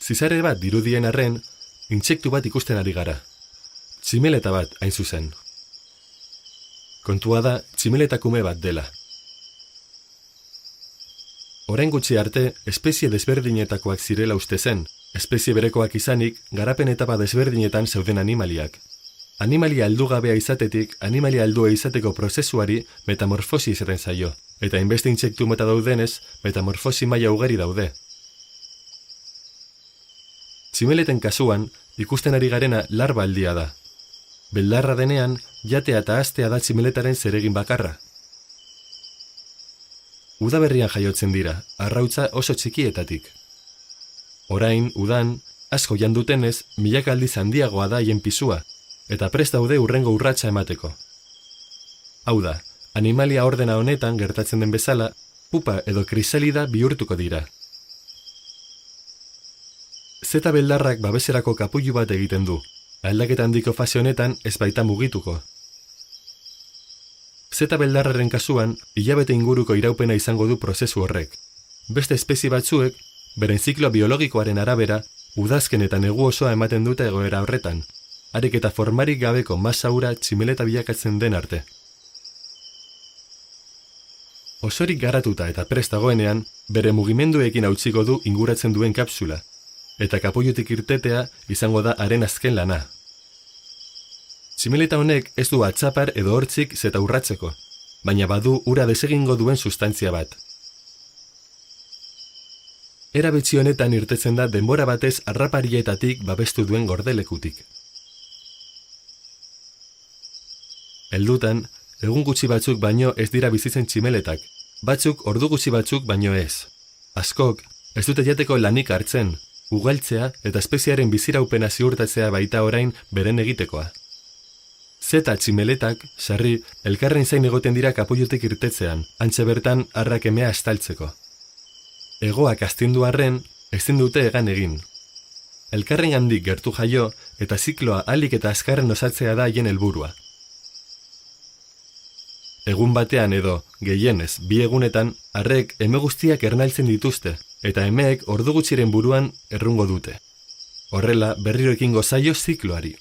Zizare bat dirudien arren, intsektu bat ikusten ari gara. Tximeleta bat, hain zuzen. Kontua da, tximeletakume bat dela. Orain gutxi arte, espezie desberdinetakoak zirela uste zen, espezie berekoak izanik, garapen etapa desberdinetan zeuden animaliak. Animalia heldugabea izatetik, animalia heldua izateko prozesuari metamorfosi izaten zaio, eta hainbeste intsektu mota daudenez, metamorfosi maila ugari daude. Tximeleten kasuan, ikusten ari garena larba aldia da. Beldarra denean, jatea eta astea da tximeletaren zeregin bakarra. Udaberrian jaiotzen dira, arrautza oso txikietatik. Orain, udan, asko jandutenez, milaka aldiz handiagoa da haien pisua, eta prest daude hurrengo urratsa emateko. Hau da, animalia ordena honetan gertatzen den bezala, pupa edo krisalida bihurtuko dira. Zeta beldarrak babeserako kapullu bat egiten du, aldaketa handiko fase honetan ez baita mugituko. Zeta beldarraren kasuan, hilabete inguruko iraupena izango du prozesu horrek. Beste espezie batzuek, beren ziklo biologikoaren arabera, udazken eta negu osoa ematen dute egoera horretan, harik eta formarik gabeko masa hura tximeleta bilakatzen den arte. Osorik garatuta eta prest dagoenean, bere mugimenduekin hautsiko du inguratzen duen kapsula, eta kapullutik irtetea izango da haren azken lana. Tximeleta honek ez du atzapar edo hortzik zeta urratzeko, baina badu ura desegingo duen sustantzia bat. Era betxi honetan irtetzen da denbora batez harraparietatik babestu duen gordelekutik. Heldutan, egun gutxi batzuk baino ez dira bizitzen tximeletak, batzuk ordu gutxi batzuk baino ez. Askok, ez dute jateko lanik hartzen, ugaltzea eta espeziaren biziraupena ziurtatzea baita orain beren egitekoa. Zeta tximeletak, sarri, elkarren zain egoten dira kapullutik irtetzean, antxe bertan harrak emea estaltzeko. Egoak astindu arren, ezin dute egan egin. Elkarren handik gertu jaio eta zikloa ahalik eta azkarren osatzea da haien helburua. Egun batean edo, gehienez, 2 egunetan, harrek eme guztiak ernaltzen dituzte, eta emeek ordu gutxiren buruan errungo dute. Horrela, berriro ekingo zaio zikloari.